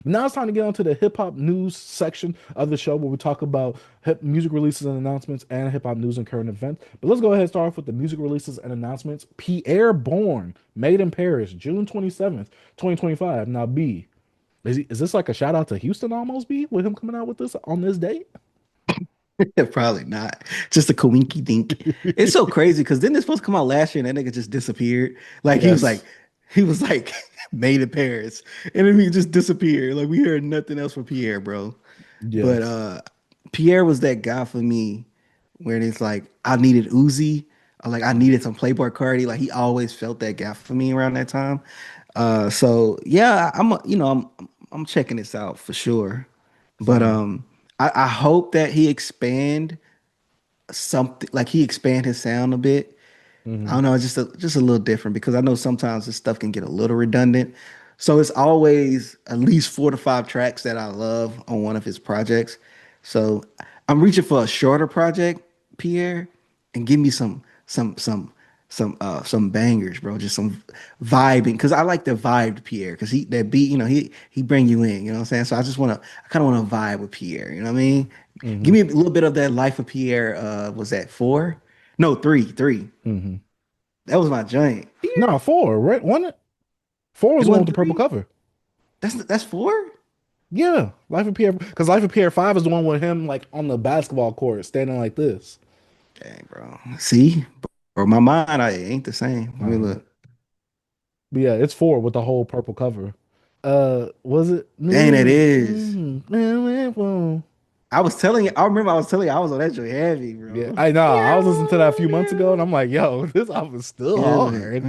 Now it's time to get onto the hip hop news section of the show where we talk about hip music releases and announcements and hip hop news and current events. But let's go ahead and start off with the music releases and announcements. Pierre Bourne, made in Paris, June 27th, 2025. Now, B, is this like a shout out to Houston almost, B, with him coming out with this on this date? Probably not. Just a coinky dink. It's so crazy because didn't this supposed to come out last year and that nigga just disappeared? Like Yes. he was like made in Paris and then he just disappeared. Like we heard nothing else from Pierre, bro. But Yes. Pierre was that guy for me where it's like I needed Uzi or like I needed some Playboy Cardi. Like he always felt that gap for me around that time. So yeah, I'm checking this out for sure. But Same. I hope that he expand something like he expand his sound a bit. I Hmm. don't know, just a little different because I know sometimes this stuff can get a little redundant. So it's always at least 4 to 5 tracks that I love on one of his projects. So I'm reaching for a shorter project, Pierre, and give me some bangers, bro. Just some vibing because I like the vibe Pierre because he that beat, he bring you in, you know what I'm saying? So I kind of want to vibe with Pierre, you know what I mean? Give Hmm. me a little bit of that life of Pierre. Was that four? No, three. Hmm. That was my joint. No, four, right? One, four was It the one with wasn't the purple three. cover. That's four. Yeah, Life of Pierre, because Life of Pierre 5 is the one with him like on the basketball court standing like this. Dang, bro. See, bro, my mind, I ain't the same. Let me Uh, look. but yeah, it's four with the whole purple cover. Was it? Dang, that is. I was telling you. I remember I was telling you I was on that joint heavy, Yeah, bro. I know. I was listening to that a few months ago, and I'm like, yo, this album is still Yeah, like, hard.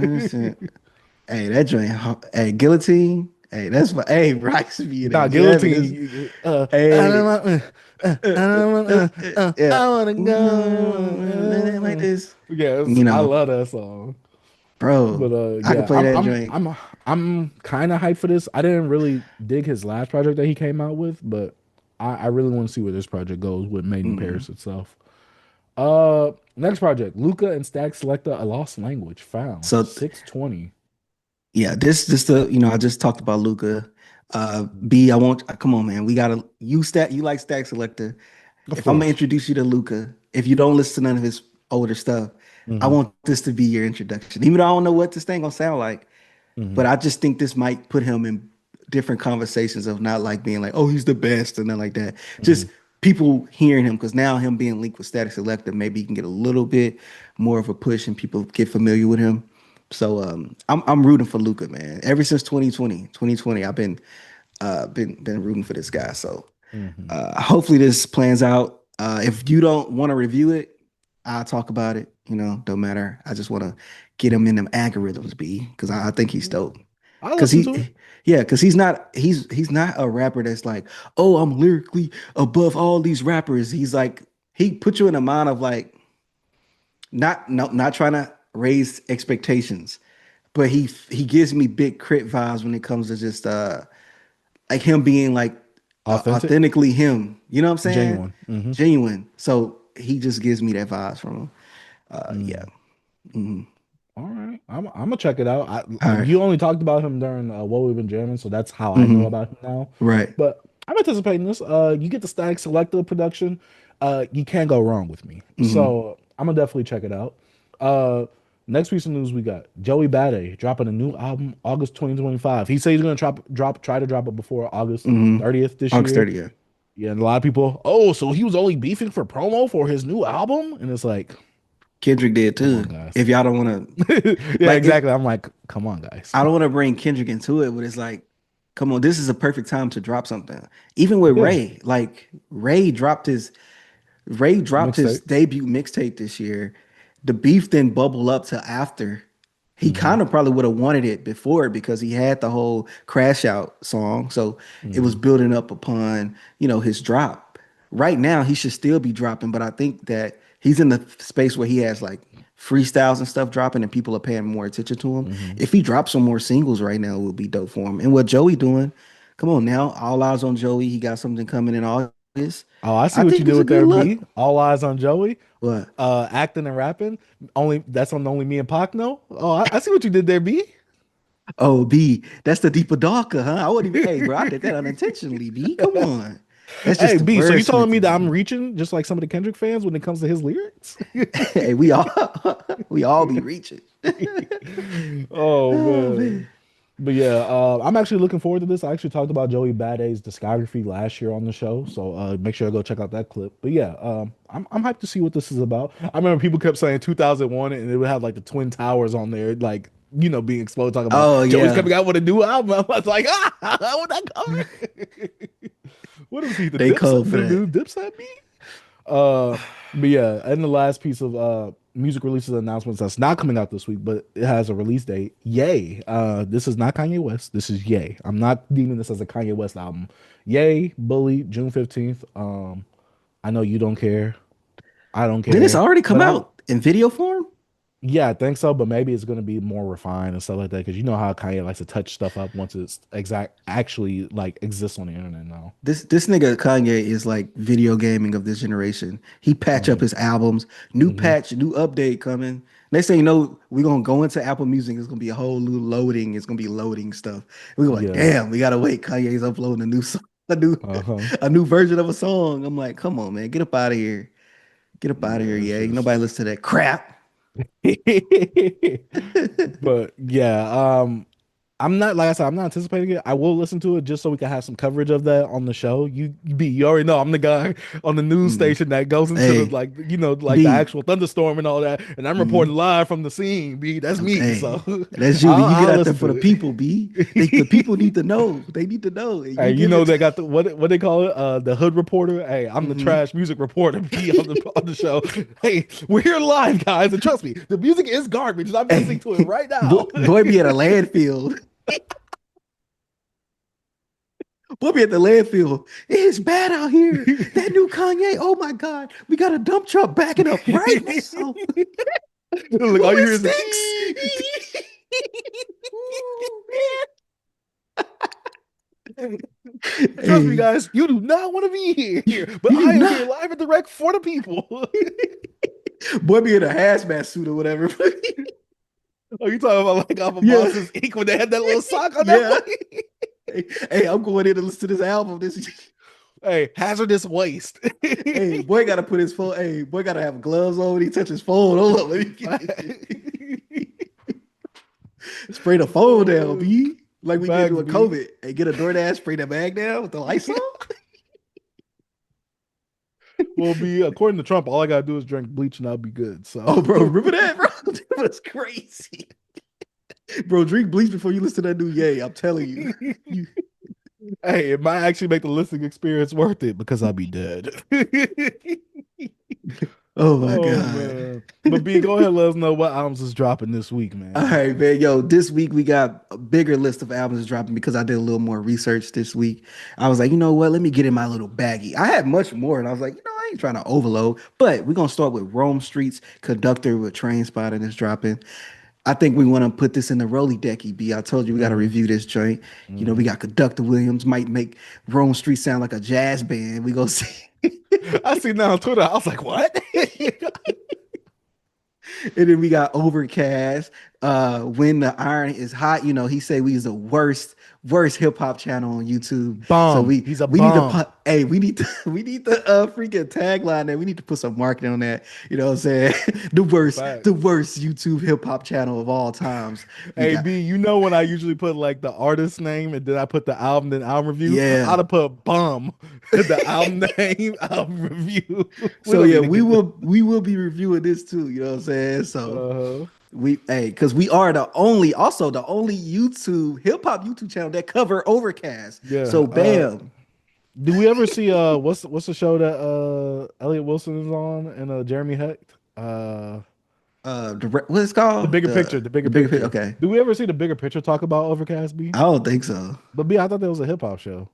hey, that joint. Hey, guillotine. Hey, that's my. Hey, Bryce be Nah, that jamming. This. Guillotine. I don't Hey. want, Yeah. I wanna Like go. this. Yes, You I know, love that song. bro. But I could yeah, play that joint. I'm kind of hyped for this. I didn't really dig his last project that he came out with, but I really want to see where this project goes with Made in Mhm. Paris itself. Next project, Lukah and Stack Selecta, A Lost Language, found So 620. yeah, this just the I just talked about Luca. B, I want come on, man. We gotta you like Stack Selector. Of If I'm gonna course. introduce you to Luca, if you don't listen to none of his older stuff, I Hmm. want this to be your introduction. Even though I don't know what this thing gonna sound like, Hmm. but I just think this might put him in different conversations of not like being like, oh, he's the best and nothing like that. Hmm. Just people hearing him because now him being linked with Static Selector, maybe he can get a little bit more of a push and people get familiar with him. So I'm rooting for Luca, man. Ever since 2020, I've been rooting for this guy. So Hmm. hopefully this plans out. If you don't want to review it, I'll talk about it. Don't matter. I just want to get him in them algorithms, B, because I think he's dope. I Cause listen to it. yeah, cause he's not a rapper that's like, oh, I'm lyrically above all these rappers. He's like, he put you in a mind of like, not no, not trying to raise expectations, but he gives me big crit vibes when it comes to just like him being like Authentic, authentically him. You know what I'm saying? genuine. Hmm. Genuine. So he just gives me that vibes from him. Yeah. Mm. Mhm. All right, I'm gonna check it out. All right. You only talked about him during what we've been jamming, so that's how I know Hmm. about him now. Right. But I'm anticipating this. You get the Static Selector production. You can't go wrong with me. Hmm. So I'm gonna definitely check it out. Uh, next piece of news we got Joey Bada dropping a new album August 2025. He said he's gonna try to drop it before August Hmm. 30th this August year. 30th. Yeah. Yeah, and a lot of people, oh, so he was only beefing for promo for his new album, and it's like, Kendrick did come on, too. guys. If y'all don't want to, Yeah, like, exactly. I'm like, come on, guys. I don't want to bring Kendrick into it, but it's like, come on, this is a perfect time to drop something. Even with Yeah, Ray, like Ray dropped his mixtape. debut mixtape this year. The beef didn't bubble up to after. He Hmm. kind of probably would have wanted it before because he had the whole Crash Out song. So it was Hmm. building up upon, his drop. Right now, he should still be dropping, but I think that he's in the space where he has like freestyles and stuff dropping and people are paying more attention to him. Hmm. If he drops some more singles right now, it would be dope for him. And what Joey doing? Come on now, all eyes on Joey. He got something coming in August. Oh, I see I what you think did it's a with good there, look. B. All eyes on Joey. What? Acting and rapping. Only that's on only me and Pac know. Oh, I see what you did there, B. Oh, B, that's the deeper darker, huh? I wouldn't even, hey, bro, I did that unintentionally, B. Come on. That's Hey just the B, so you telling me that I'm wordsmithing. reaching just like some of the Kendrick fans when it comes to his lyrics? Hey, we all we all be reaching. Oh Oh man. man. But yeah, I'm actually looking forward to this. I actually talked about Joey Baday's discography last year on the show, so make sure to go check out that clip. But yeah, I'm hyped to see what this is about. I remember people kept saying 2001, and it would have like the Twin Towers on there, like being exposed, talking about Oh Joey's yeah. coming out with a new album. I was like, what that coming? What is he? The They Dipset, cold for the that. new Dipset beat? Uh, but yeah, and the last piece of music releases announcements that's not coming out this week, but it has a release date. Yay! This is not Kanye West. This is Yay. I'm not deeming this as a Kanye West album. Yay, Bully, June 15th. I know you don't care. I don't Didn't this care, already but come out in video form? yeah, I think so. But maybe it's gonna be more refined and stuff like that because you know how Kanye likes to touch stuff up once it's exact actually like exists on the internet now. This nigga Kanye is like video gaming of this generation. He patch up Mm-hmm. his albums, new Mm-hmm. patch, new update coming. Next thing you know, we're gonna go into Apple Music. It's gonna be a whole new loading. It's gonna be loading stuff. We're like, Yeah. damn, we gotta wait. Kanye's uploading a new song, a new Uh-huh. a new version of a song. I'm like, come on, man, get up out of here. Get up out of here, Yeah, it's yeah. Ain't just nobody listen to that crap. But yeah, I'm not like I said, I'm not anticipating it. I will listen to it just so we can have some coverage of that on the show. You already know I'm the guy on the news Mm. station that goes into the Hey, like the B. actual thunderstorm and all that, and I'm reporting Mm. live from the scene. B, that's me. So Hey, that's you, B. You get I'll out there listen for the to people, B. The people it. need to know. They need to know. And Hey, you you give know it. they got the what they call it, the hood reporter. Hey, I'm the Mhm. trash music reporter. Be on the show. Hey, we're here live, guys, and trust me, the music is garbage. And I'm listening Hey, to it right now. boy be at a landfill. Boy be at the landfill. It's bad out here. That new Kanye. Oh my God. We got a dump truck backing up right now. Look, all Ooh, you it hear is the stinks. Ooh, man. trust me, Hey, guys, you do not want to be here, but you do I am not. here live and direct for the people. Boy be in a hazmat suit or whatever. Are you talking about like off of Yeah. Monsters Inc. when they had that little sock on that Yeah. boy? Hey, I'm going in to listen to this album. This Hey, hazardous waste. hey, boy gotta put his phone. Hey, boy gotta have gloves on when he touch his phone. Hold up, let me get this. Spray the phone down, B. Like we did Facts, with B. COVID. Hey, get a DoorDash, spray the bag down with the lights on. Well, B, according to Trump, all I gotta do is drink bleach and I'll be good. So, Oh, bro, remember that, bro? That was crazy. Bro, drink bleach before you listen to that new Yay. I'm telling you. You hey, it might actually make the listening experience worth it because I'll be dead. oh my Oh God. man. But B, go ahead and let us know what albums is dropping this week, All man. right, man. Yo, this week we got a bigger list of albums dropping because I did a little more research this week. I was like, you know what? Let me get in my little baggie. I had much more, and I was like, I ain't trying to overload. But we're gonna start with Rome Street's Conductor with Trainspotting is dropping. I think we want to put this in the Rolly Decky, B. I told you we got to Hmm. review this joint. We Hmm. got Conductor Williams, might make Rome Street sound like a jazz band. We go see. I see now on Twitter. I was like, what? And then we got Overcast. When the iron is hot, he say we is the worst hip hop channel on YouTube. So Bum. we He's a we need to bum. hey, we need to we need the freaking tagline there. We need to put some marketing on that. You know what I'm saying? The Facts. worst YouTube hip hop channel of all times. We Hey got B, you know when I usually put like the artist name and then I put the album then album review, yeah. I'd have put bum the album name album review. We So don't yeah, need to get that. we will be reviewing this too. You know what I'm saying? So Uh-huh. because we are the only YouTube hip hop YouTube channel that cover Overcast. Yeah. So bam. Do we ever see what's the show that Elliot Wilson is on and Jeremy Hecht? What it's The called? bigger picture, the bigger The bigger picture. picture. Okay, Do we ever see the bigger picture talk about Overcast B? I don't think so. But B, I thought that was a hip hop show.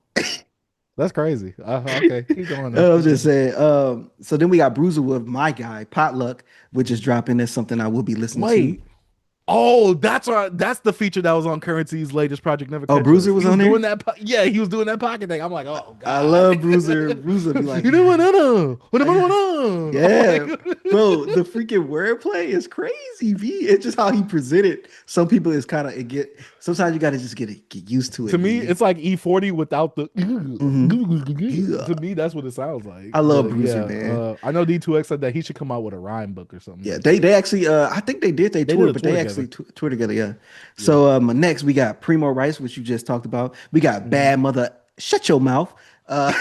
That's crazy. Okay, keep going then. I'm Keep just going. saying. So then we got Bruiser with my guy Potluck, which is dropping. That's something I will be listening to. Wait. Oh, that's right. That's the feature that was on Currency's latest project, Never Oh, Catch Us. Bruiser He was was on doing there. that. Yeah, he was doing that pocket thing. I'm like, oh I god. love Bruiser. Bruiser be like, You know what? What am I- I on? I'm yeah, like, bro. The freaking wordplay is crazy. V. It's just how he presented. Some people is kind of it get. Sometimes you got to just get used to it. to me, V. it's like E40 without the. Hmm. Yeah, To me, that's what it sounds like. I love But Bruiser, yeah, man. I know D2X said that he should come out with a rhyme book or something Yeah, like they that. actually I think they did they They did tour, a but tour they actually together. tour together. Yeah. Yeah. So next we got Primo Rice, which you just talked about. We got Mhm. Bad Mother. Shut your mouth. Uh,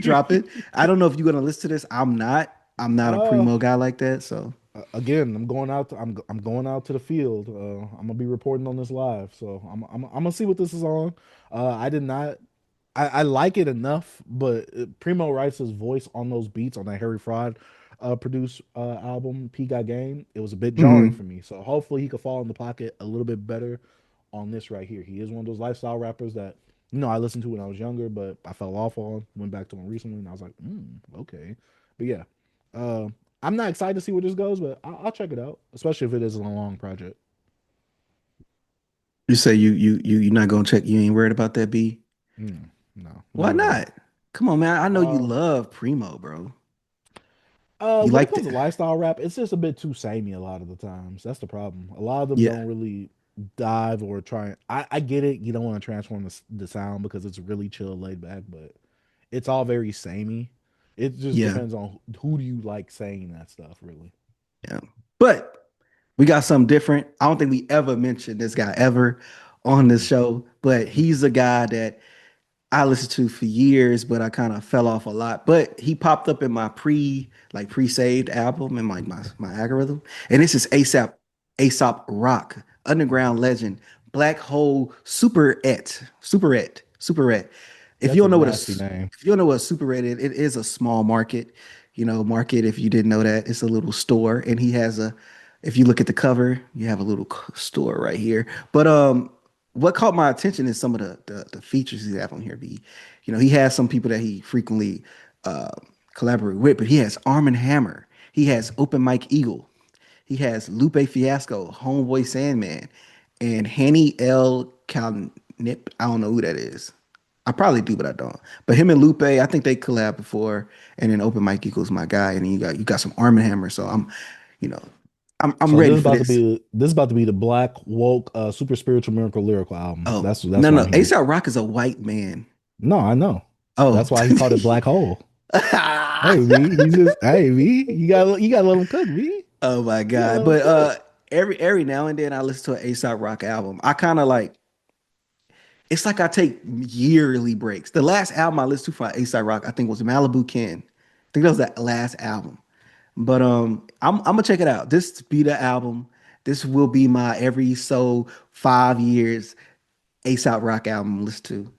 drop it. I don't know if you're gonna listen to this. I'm not. I'm not a uh, Primo guy like that. So again, I'm going out to the field. I'm gonna be reporting on this live, so I'm gonna see what this is on. I did not. I like it enough, but Primo Rice's voice on those beats on that Harry Fraud produced album P Got Game, it was a bit jarring mhm. for me. So hopefully he could fall in the pocket a little bit better on this right here. He is one of those lifestyle rappers that I listened to when I was younger, but I fell off on. Went back to him recently, and I was like, okay. But yeah, uh, I'm not excited to see where this goes, but I'll check it out, especially if it isn't a long project. You say you're not gonna check. You ain't worried about that B. No, Why not at all. not? Come on, man. I know you Uh, love Primo, bro. You when it liked comes it. to lifestyle rap, it's just a bit too samey a lot of the times. That's the problem. A lot of them Yeah, don't really dive or try. I get it. You don't want to transform the sound because it's really chill, laid back, but it's all very samey. It just yeah, depends on who do you like saying that stuff, really. yeah. But we got something different. I don't think we ever mentioned this guy ever on this Mm, show, but mm, he's a guy that I listened to for years, but I kind of fell off a lot. But he popped up in my pre-saved album and like my algorithm. And this is ASAP Rock, underground legend, Black Hole Superette. If you That's a don't know nasty name. if you don't know what a Superette is, it is a small market, market. If you didn't know that, it's a little store, and he has a. If you look at the cover, you have a little store right here. But what caught my attention is some of the features he have on here. He has some people that he frequently uh, collaborate with, but he has Arm& and Hammer. He has Open Mike Eagle. He has Lupe Fiasco, Homeboy Sandman, and Hanny L. Calnip. I don't know who that is. I probably do, but I don't. But him and Lupe, I think they collabed before. And then Open Mike Eagle's my guy, and then you got some Arm& and Hammer. So you know, I'm So ready for this. this is about to be the Black Woke Super Spiritual Miracle Lyrical album. Oh That's no, what no, I'm hearing. ASAP Rock is a white man. No, I know. Oh. That's why he called it Black Hole. Hey V, he's just hey V, you got to let him cook V. Oh my You got to God. let him But cook. every now and then I listen to an ASAP Rock album. I kind of like it's like I take yearly breaks. The last album I listened to for ASAP Rock, I think was Malibu Ken. I think that was that last album. But I'm gonna check it out. This be the album. This will be my every so 5 years ASAP Rock album listen to.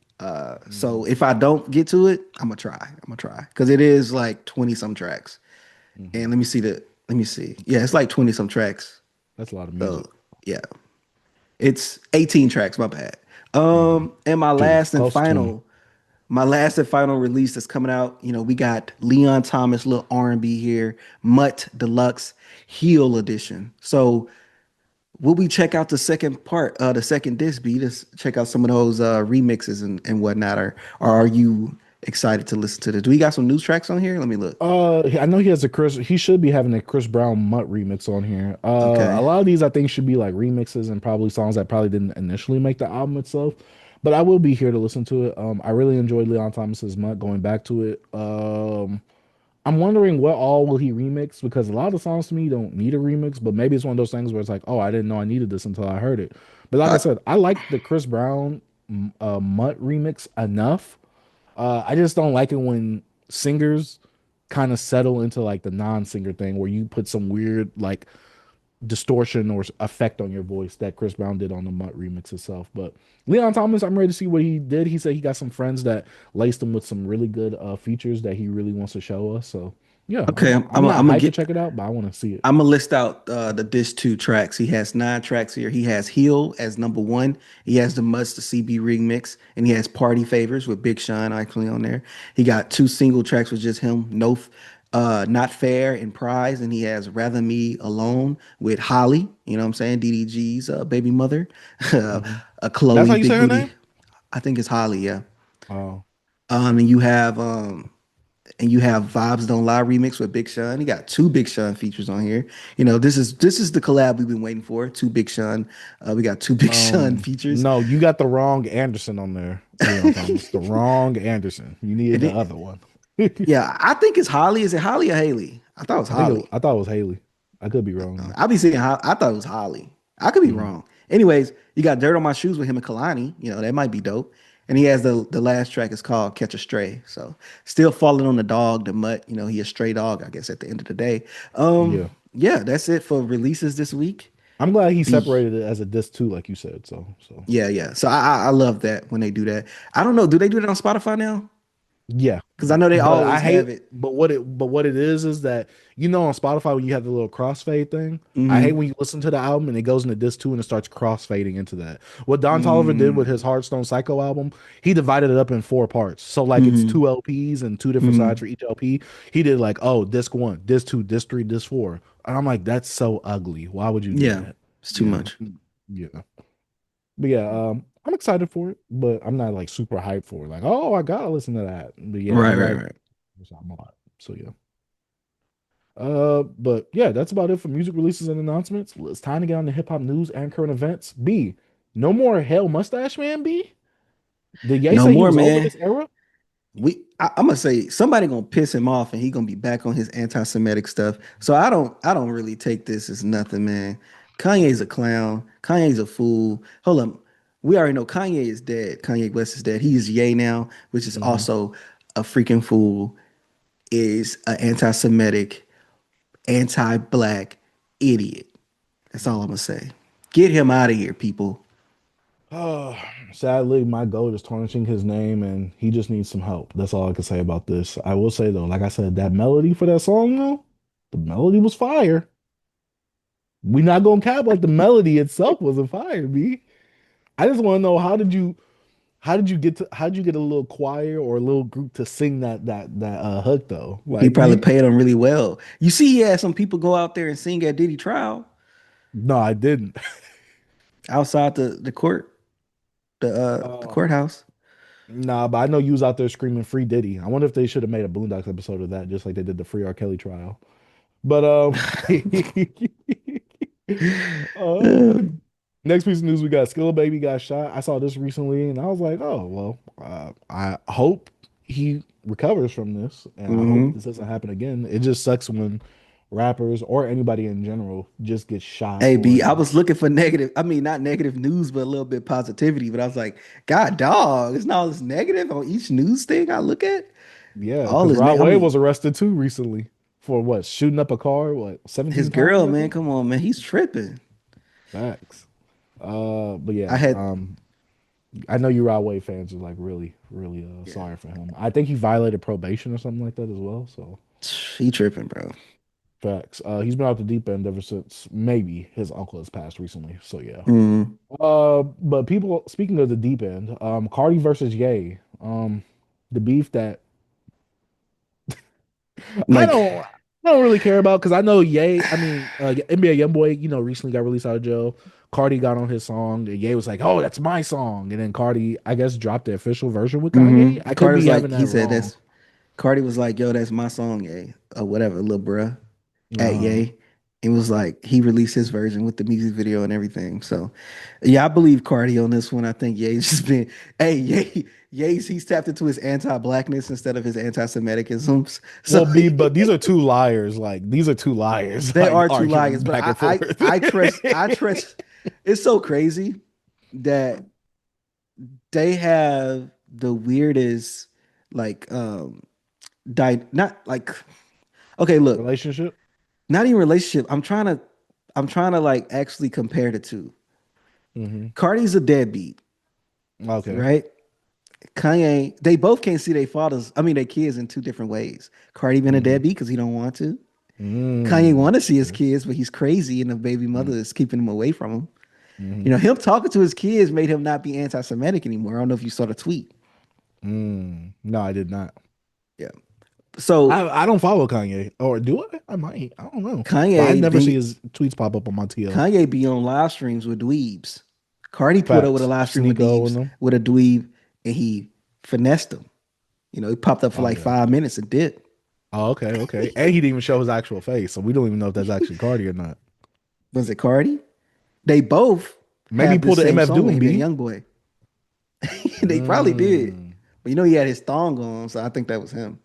So Hmm. if I don't get to it, I'm gonna try. I'm gonna try because it is like 20 some tracks. Hmm. And let me see. Yeah, it's like 20 some tracks. That's a lot of So music. yeah, it's 18 tracks. My bad. Hmm. And Shoot, close to 20. my last and final release that's coming out. We got Leon Thomas, little R&B here, Mutt Deluxe, Heel Edition. So will we check out the second part, the second disc B? Just check out some of those remixes and whatnot. Or are you excited to listen to this? Do we got some new tracks on here? Let me look. I know he has a Chris. He should be having a Chris Brown Mutt remix on here. A Okay. lot of these I think should be like remixes and probably songs that probably didn't initially make the album itself. But I will be here to listen to it. I really enjoyed Leon Thomas's Mutt. Going back to it, I'm wondering what all will he remix because a lot of the songs to me don't need a remix. But maybe it's one of those things where it's like, oh, I didn't know I needed this until I heard it. But like I Uh, said, I like the Chris Brown Mutt remix enough. I just don't like it when singers kind of settle into like the non-singer thing where you put some weird like distortion or effect on your voice that Chris Brown did on the Mutt remix itself. But Leon Thomas, I'm ready to see what he did. He said he got some friends that laced him with some really good features that he really wants to show us. So yeah, okay, I'm not I'm gonna hyped to get. check it out, but I want to see it. I'm gonna list out the disc two tracks. He has 9 tracks here. He has Heal as number one. He has the Must the CB remix, and he has Party Favors with Big Sean actually on there. He got 2 single tracks with just him, Noth Not Fair and Prize, and he has Rather Me Alone with Holly, you know what I'm saying? DDG's baby mother. Hmm. A That's how Chloe you say Big her Booty. name? I think it's Holly, yeah. Oh, And you have Vibes Don't Lie remix with Big Sean. He got two Big Sean features on here. You know, this is the collab we've been waiting for. Two Big Sean. We got two Big Sean features. no, you got the wrong Anderson on there. You know, Thomas, the wrong Anderson. You needed And the it, other one. I yeah, I think it's Holly. Is it Holly or Haley? I thought it was Holly. I thought it was Haley. I could be wrong though. I be seeing I thought it was Holly. I could be Mhm. wrong. Anyways, you got Dirt on My Shoes with him and Kalani. You know, that might be dope. And he has the last track is called Catch a Stray. So still falling on the dog, the mutt. You know, he a stray dog, I guess, at the end of the day. Yeah, Yeah, that's it for releases this week. I'm glad he Be separated it as a disc too, like you said. So Yeah, yeah. So I love that when they do that. I don't know, do they do that on Spotify now? yeah, Because I know they but I always hate. have it. But what it is that you know on Spotify when you have the little crossfade thing. I hate Mm-hmm. when you listen to the album and it goes into disc two and it starts crossfading into that. What Don Toliver did with his Mm-hmm. Heartstone Psycho album, he divided it up in four parts. So like it's Mm-hmm. two LPs and two different sides Mm-hmm. for each LP. He did like oh disc one, disc two, disc three, disc four, and I'm like that's so ugly. Why would you do Yeah, that? it's too Yeah, much. yeah. But yeah, I'm excited for it, but I'm not like super hyped for it. Like, oh, I gotta listen to that. But yeah, I'm Right, right, glad right. it's out a lot. So yeah. But yeah, that's about it for music releases and announcements. It's time to get on the hip hop news and current events. B, no more Hell Mustache Man. B, did Ye No say he more, was over man. this era? I'm gonna say somebody gonna piss him off and he gonna be back on his anti-Semitic stuff. So I don't really take this as nothing, man. Kanye's a clown. Kanye's a fool. Hold on. We already know Kanye is dead. Kanye West is dead. He is Ye now, which is Hmm. also a freaking fool, is an anti-Semitic, anti-black idiot. That's all I'm gonna say. Get him out of here, people. Oh, sadly, my goat is tarnishing his name, and he just needs some help. That's all I can say about this. I will say though, like I said, that melody for that song though, the melody was fire. We not gonna cap like the melody itself was a fire, B. I just want to know how did you get a little choir or a little group to sing that hook though? He Like probably you paid him really well. You see, he had some people go out there and sing at Diddy trial no, I didn't. outside the Uh, courthouse. nah, but I know you was out there screaming free Diddy. I wonder if they should have made a Boondocks episode of that, just like they did the free R. Kelly trial. But uh next piece of news we got Skilla Baby got shot. I saw this recently and I was like, oh well, I hope he recovers from this and I hope Hmm. this doesn't happen again. It just sucks when rappers or anybody in general just get shot Hey or B, I was looking for negative. I mean, not negative news, but a little bit positivity. But I was like, God, dog, it's not all this negative on each news thing I look at. yeah, All because this, Rod I Wave mean, was arrested too recently for what shooting up a car, what his 17 times girl, I man, think. come on, man, he's tripping. Facts. But I yeah, had, I know you Rod Wave fans are like really yeah, sorry for him. I think he violated probation or something like that as well. So he tripping, bro. facts. He's been out the deep end ever since maybe his uncle has passed recently. So yeah. Mm. But people speaking of the deep end, Cardi versus Ye, the beef that I Like, don't I don't really care about because I know Ye. I mean, NBA YoungBoy, you know, recently got released out of jail. Cardi got on his song, and Ye was like, "Oh, that's my song," and then Cardi, I guess, dropped the official version with Kanye. I could Carter's be like, having he that said wrong. that's Cardi was like, yo, that's my song, yay, or whatever, little bruh, at Uh, yay. It was like he released his version with the music video and everything. So, yeah, I believe Cardi on this one. I think Ye's just been, hey, Ye's he's tapped into his anti-blackness instead of his anti-Semiticisms. So well, B, but these are two liars. Like these are two liars, they like are two arguing liars, but back and forth. I trust. It's so crazy that they have the weirdest like not like okay, look, Relationship. not even relationship. I'm trying to like actually compare the two. Hmm. Cardi's a deadbeat, Okay. right? Kanye, they both can't see their fathers, I mean their kids in two different ways. Cardi been a Hmm. deadbeat because he don't want to. Kanye Mm. want to see his Okay. kids, but he's crazy and the baby mother is keeping him away from him. Mm-hmm. You know, him talking to his kids made him not be anti-Semitic anymore. I don't know if you saw the tweet. Mm. No, I did not. Yeah. So I don't follow Kanye, or do I? I might. I don't know, but I Kanye never see be his tweets pop up on my TL. Kanye be on live streams with dweebs. Cardi pulled up with a Facts. live stream with Sneako and Deebs them. with a dweeb, and he finessed him. You know, he popped up for Oh like yeah. 5 minutes and did. Oh, okay, okay. And he didn't even show his actual face, so we don't even know if that's actually Cardi or not. Was it Cardi? They both Maybe he have the pulled the same MF song with Doom NBA B. Youngboy. They probably did. Mm. But you know he had his thong on, so I think that was him.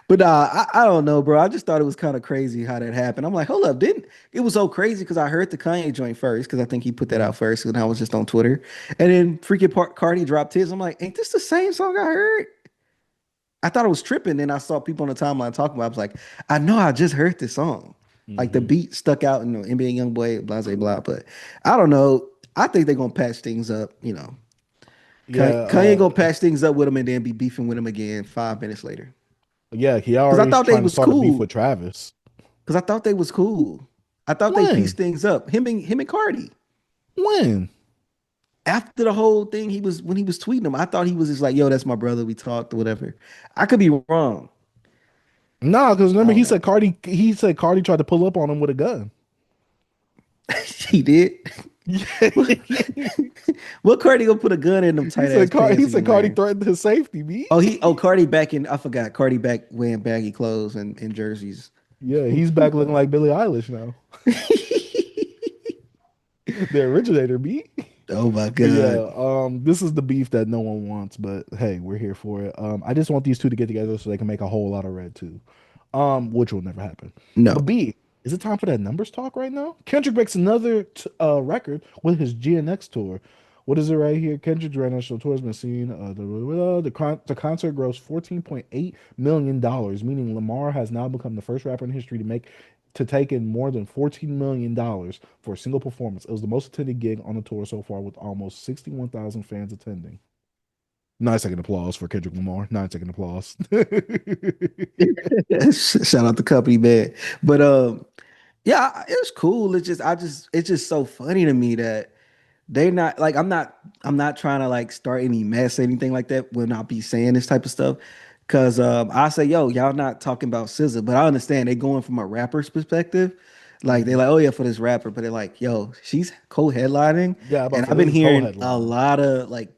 But I don't know, bro. I just thought it was kind of crazy how that happened. I'm like, hold up, didn't it was so crazy because I heard the Kanye joint first because I think he put that Mhm. out first when I was just on Twitter, and then freaking Cardi dropped his. I'm like, ain't this the same song I heard? I thought it was tripping. Then I saw people on the timeline talking about. It. I was like, I know I just heard this song. Like the Mhm. beat stuck out in the NBA YoungBoy, blah blah blah. But I don't know. I think they're gonna patch things up. You know, Yeah, Kanye gonna patch things up with him and then be beefing with him again 5 minutes later. yeah. He Because I already is thought they trying to was start a beef cool. with Travis. Because I thought they was cool. I thought they pieced When? things up. Him and Cardi. When? After the whole thing, he was when he was tweeting him. I thought he was just like, "Yo, that's my brother. We talked or whatever." I could be wrong. Nah, because I remember don't he know. said Cardi. He said Cardi tried to pull up on him with a gun. He did. what, he what Cardi gonna put a gun in them tight ass said He pants he be said Cardi wearing? threatened his safety. Me. Cardi back in. I forgot. Cardi back wearing baggy clothes and jerseys. Yeah, he's back looking like Billie Eilish now. The originator, me. Oh my But yeah, god. this is the beef that no one wants, but hey, we're here for it. I just want these two to get together so they can make a whole lot of red too. Which will never happen. But No. B, is it time for that numbers talk right now? Kendrick breaks another record with his GNX tour. What is it right here? Kendrick's international tour has been seen. The concert grossed $14.8 million, meaning Lamar has now become the first rapper in history to take in more than $14 million for a single performance. It was the most attended gig on the tour so far, with almost 61,000 fans attending. 9 second applause for Kendrick Lamar. 9 second applause. Shout out the company, man. But yeah, it's cool. It's just so funny to me that they're not like I'm not trying to like start any mess or anything like that when I be saying this type of stuff. Cause I say, yo, y'all not talking about SZA, but I understand they going from a rapper's perspective. Like they're Mhm. like, oh yeah, for this rapper, but they're like, yo, she's co-headlining. Yeah, I'm about And to say I've this been is hearing a co-headline. lot of like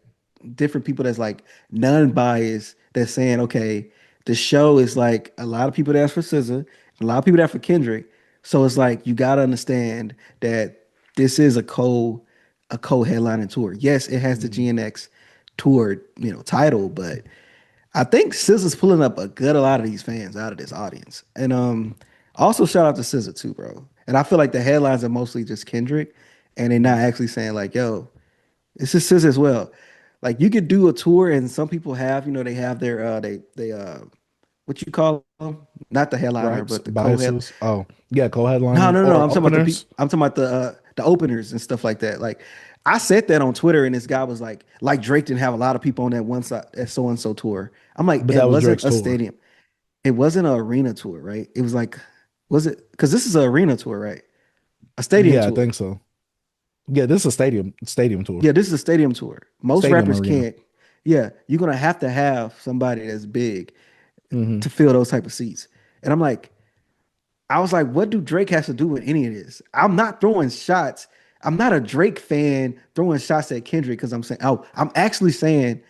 different people that's like non-biased that's saying, okay, the show is like a lot of people that's for SZA, a lot of people that for Kendrick. So it's like you gotta understand that this is a co-headlining tour. Yes, it has the Mhm. GNX tour, title, but I think SZA's pulling up a lot of these fans out of this audience. And also shout out to SZA too, bro. And I feel like the headlines are mostly just Kendrick, and they're not Mhm. actually saying like, yo, this is SZA as well. Like you could do a tour, and some people have, they have their what you call them? Not the headliner, Gripes, but the co-head. biases. Oh, yeah, No, co-headlining no, no. or I'm talking about the openers. people. I'm talking about the openers and stuff like that. Like I said that on Twitter, and this guy was like Drake didn't have a lot of people on that one side, that so and so tour. I'm like, But it that was wasn't Drake's a tour. stadium. It wasn't an arena tour, right? It was like, was it? Because this is an arena tour, right? A stadium Yeah, I tour. think so. Yeah, this is a stadium tour. Yeah, this is a stadium tour. Most Stadium rappers arena. can't. Yeah, you're gonna have to have somebody that's big Hmm. to fill those type of seats. And I was like, what do Drake has to do with any of this? I'm not throwing shots. I'm not a Drake fan throwing shots at Kendrick because I'm saying, oh, I'm actually saying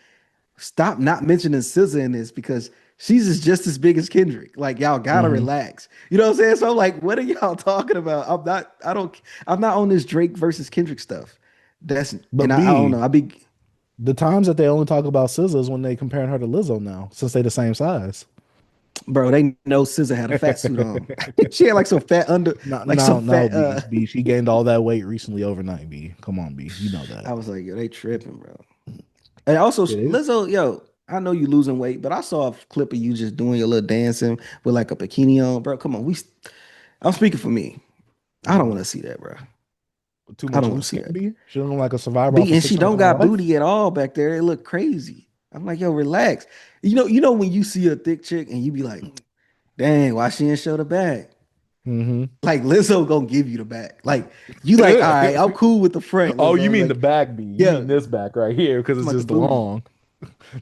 stop not mentioning SZA in this because she's just as big as Kendrick. Like y'all gotta Hmm. relax. You know what I'm saying? So I'm like, what are y'all talking about? I'm not on this Drake versus Kendrick stuff. That's and But I don't B, know. I be the times that they only talk about SZA is when they comparing her to Lizzo now, since they the same size. bro, they know SZA had a fat suit on. She had like some fat under, No, like some no, no, fat B. She gained all that weight recently overnight, B. Come on, B. You know that. I was like, yo, they tripping, bro. And also, It is. Lizzo, yo, I know you losing weight, but I saw a clip of you just doing your little dancing with like a bikini on, bro. Come on, I'm speaking for me. I don't Mhm. want to see that, bro. Too I much don't want loose to see skin, that. B. She looking like a survivor off B a and she 600 don't pound got life. booty at all back there. It look crazy. I'm like, yo, relax. You know when you see a thick chick and you be like, dang, why she didn't show the back? Hmm. Like Lizzo gonna give you the back. Like you like, all right, I'm cool with the front, Oh, you Lizzo. mean the Like, back, B? You yeah, mean this back right here because I'm it's about the just booty. long.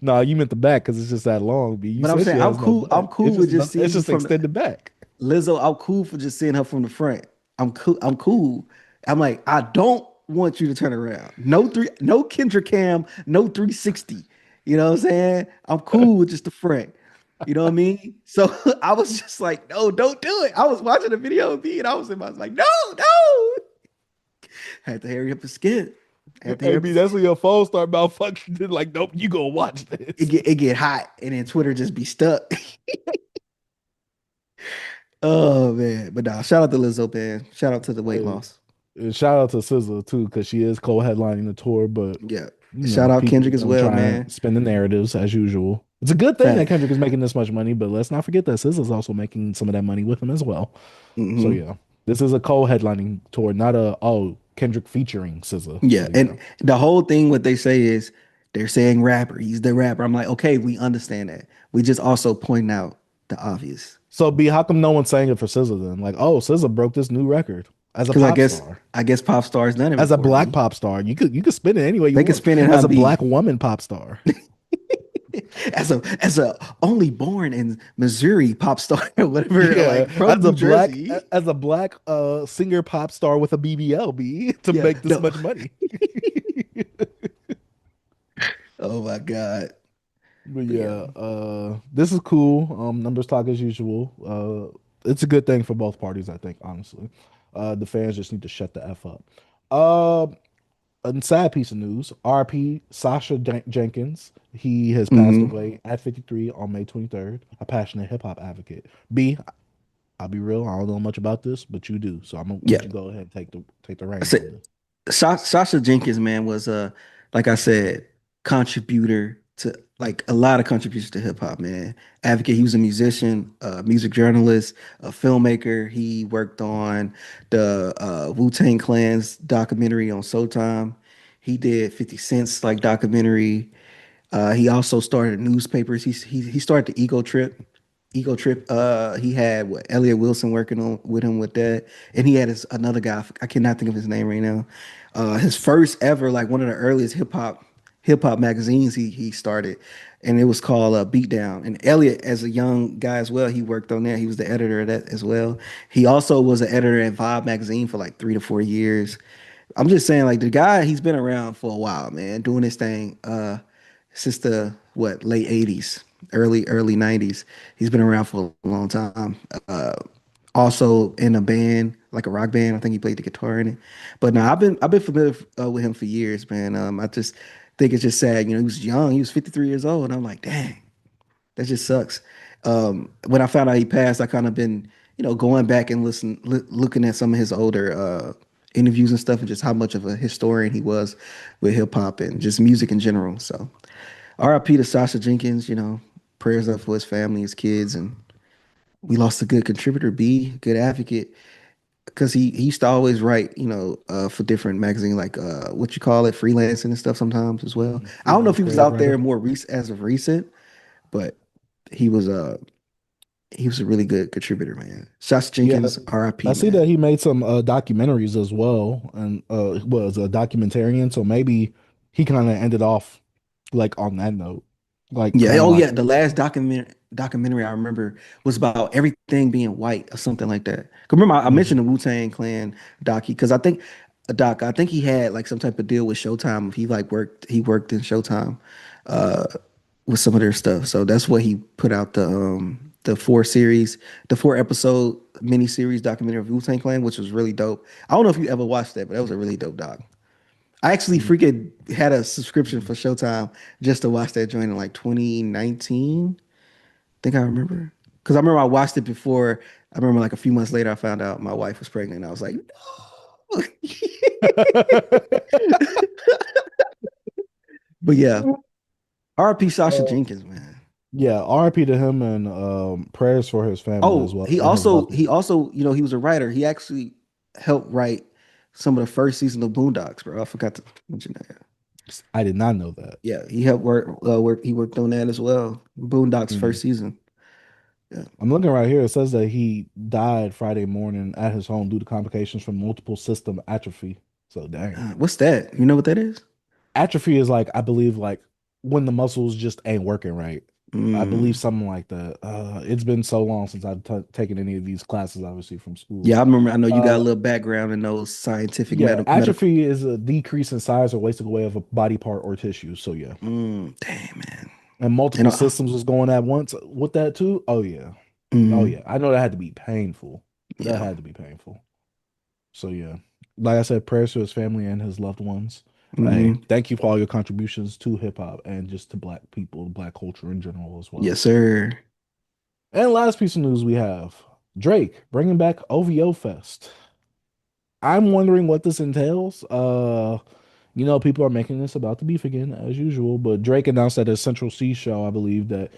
No, you meant the back because it's just that long. B. You But I'm said she saying has no I'm butt. cool with just It's seeing you just from the extended back. Lizzo. I'm cool for just seeing her from the front. I'm cool. I'm cool. I'm like, I don't want you to turn around. No Kendrick cam, no 360. You know what I'm saying? I'm cool with just the front. You know what I mean? So I was just like, no, don't do it. I was watching the video of me and I was like, no, no. Had to hurry up and skip. Had to Hey, hurry up B, and that's skip. when your phone start malfunctioning. Like, nope, you gonna watch this. It get hot and then Twitter just be stuck. Oh man. But nah, shout out to Lizzo, man. Shout out to the weight Hey, loss. and shout out to SZA too, because she is co-headlining the tour. But Yeah. you Shout know, out people Kendrick as gonna well, try and man. spin the narratives as usual. It's a good thing that Fact. Kendrick is making this much money, but let's not forget that SZA's also making some of that money with him as well. So Hmm. yeah, this is a co-headlining tour, not a Kendrick featuring SZA. So Yeah. yeah. And the whole thing, what they say is they're saying rapper. He's the rapper. I'm like, okay, we understand that. We just also point out the obvious. So B, how come no one's saying it for SZA then? Like, oh, SZA broke this new record as a Because pop star. I guess pop stars done it As a before, black B. pop star. You could spin it any way you They can want. spin it, As huh, a black B? woman pop star. As a only born in Missouri pop star or whatever, Yeah, like from New Jersey. as a black singer pop star with a BBL to Yeah. make this No. much money. Oh my God. But But yeah. yeah, this is cool. Numbers talk as usual. It's a good thing for both parties, I think, honestly. The fans just need to shut the F up. Uh, a sad piece of news. RP Sacha Jenkins. He has passed Hmm. away at 53 on May 23rd. A passionate hip hop advocate. B, I'll be real. I don't know much about this, but you do. So I'm gonna Yeah. let you go ahead and take the I reins said on this. Sasha Jenkins, man, was like I said, contributor to like a lot of contributions to hip hop, man. Advocate, he was a musician, music journalist, a filmmaker. He worked on the Wu-Tang Clan's documentary on Showtime. He did 50 Cent's like documentary. He also started newspapers. He started the Ego Trip. Ego Trip. He had what Elliot Wilson working on with him with that, and he had another guy. I cannot think of his name right now. His first ever, like one of the earliest hip hop magazines he started, and it was called Beatdown. And Elliot, as a young guy as well, he worked on that. He was the editor of that as well. He also was an editor at Vibe magazine for like 3 to 4 years. I'm just saying, like the guy, he's been around for a while, man, doing this thing. Since the what late '80s, early '90s. He's been around for a long time. Uh, Also in a band, like a rock band. I think he played the guitar in it. But no, I've been familiar with him for years, man. I just think it's just sad. You know, he was young. He was 53 years old, and I'm like, dang, that just sucks. When I found out he passed, I kind of been, going back and looking at some of his older interviews and stuff, and just how much of a historian he was with hip hop and just music in general. So, R.I.P. to Sasha Jenkins. Prayers up for his family, his kids, and we lost a good contributor, B, good advocate, because he used to always write, for different magazines like what you call it, freelancing and stuff sometimes as well. I don't know if Freelance he was creative out there writer. more as of recent, but he was he was a really good contributor, man. Sasha Yeah, Jenkins, I R.I.P. see man. that he made some documentaries as well, and was a documentarian. So maybe he kind of ended off like on that note, like Yeah. kind of Oh like yeah. The last documentary I remember was about everything being white or something like that. 'Cause remember I mhm. mentioned the Wu-Tang Clan docu because I think he had like some type of deal with Showtime. He worked in Showtime uh with some of their stuff. So that's what he put out the the 4 episode mini-series documentary of Wu-Tang Clan, which was really dope. I don't know if you ever watched that, but that was a really dope doc. I actually Mm, freaking had a subscription mm. for Showtime just to watch that joint in like 2019. I think I remember. Because I remember I watched it before. I remember like a few months later, I found out my wife was pregnant. And I was like, no. But yeah, RP Sasha Uh, Jenkins, man. yeah, RIP to him and prayers for his family as Oh, well and his loved he ones. also, he was a writer. He actually helped write some of the first season of Boondocks, bro. I forgot to mention that. I did not know that. Yeah, he helped work. He worked on that as well. Boondocks Mm. first season. Yeah. I'm looking right here. It says that he died Friday morning at his home due to complications from multiple system atrophy. So dang. What's that? You know what that is? Atrophy is like, I believe, like when the muscles just ain't working right. I believe Mm. something like that. It's been so long since I've taken any of these classes, obviously from school. Yeah, I remember. I know you got a Uh, little background in those scientific yeah, medical. atrophy is a decrease in size or wasting away of a body part or tissue. So yeah, Damn, man. and And multiple systems was going at once with that too. Oh yeah, oh mm, yeah. I know that had to be painful. That yeah. had to be painful. So yeah, like I said, prayers to his family and his loved ones. Hey, Hmm. thank you for all your contributions to hip hop and just to black people, black culture in general as well. Yes, sir. And last piece of news we have Drake bringing back OVO Fest. I'm wondering what this entails. People are making this about the beef again, as usual. But Drake announced at his Central C show, I believe that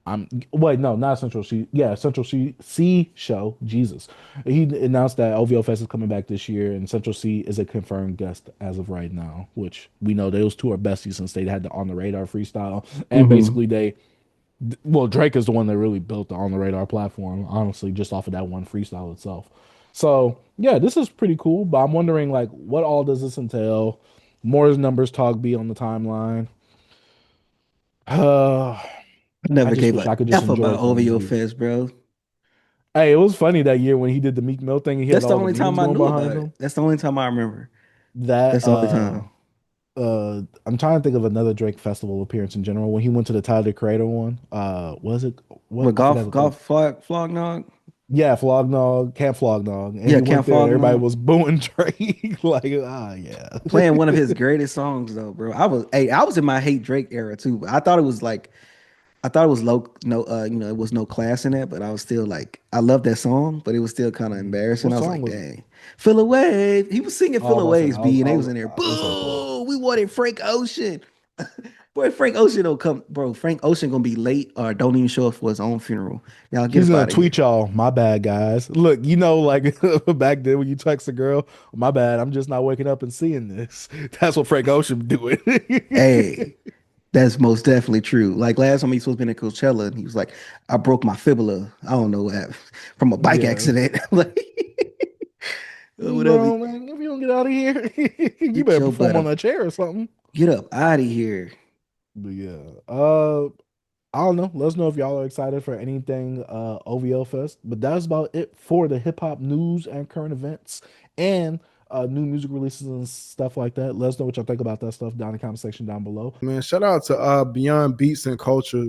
I'm wait, no, not Central C, yeah, Central C show. Jesus, he announced that OVO Fest is coming back this year, and Central C is a confirmed guest as of right now. Which we know those two are besties since they had the On the Radar freestyle, and Hmm. basically Drake is the one that really built the On the Radar platform, honestly, just off of that one freestyle itself. So yeah, this is pretty cool, but I'm wondering like what all does this entail? More numbers talk be on the timeline. Uh, I I never just gave wish a I could just F enjoy about things OVO here. Fest, bro. Hey, it was funny that year when he did the Meek Mill thing and he had That's the all the only memes time I going knew about behind it. him. That's the only time I remember. That That's the only time. I'm trying to think of another Drake festival appearance in general. When he went to the Tyler the Creator one, was it what What I forgot golf, what the flog nog? Yeah, Flognog, Camp Flognog. And Yeah, he Camp went there and Flog everybody nog. was booing Drake. Like, yeah. Playing one of his greatest songs though, bro. I was in my hate Drake era too. I thought it was like I thought it was low, no, it was no class in that, but I was still like, I love that song, but it was still kind of embarrassing. What I was song like, was it? dang, Feel a Wave. He was singing Oh, I Feel a was about to say, Waves, B, and they was in there, it's like that. boo, we wanted Frank Ocean. Boy, Frank Ocean don't come, bro. Frank Ocean gonna be late or don't even show up for his own funeral. Y'all get He's up gonna out of tweet here. y'all, my bad, guys. Look, like back then when you text a girl, my bad, I'm just not waking up and seeing this. That's what Frank Ocean doing. Hey, that's most definitely true. Like last time he supposed to be in Coachella, and he was like, I broke my fibula. I don't know from a bike Yeah. accident. Like whatever. Bro, man, if you don't get out of here, you Get better your butt perform on up. a chair or something. Get up out of here. But yeah. I don't know. Let us know if y'all are excited for anything OVO Fest. But that's about it for the hip hop news and current events and new music releases and stuff like that. Let us know what y'all think about that stuff down in the comment section down below. Man, shout out to Beyond Beats and Culture.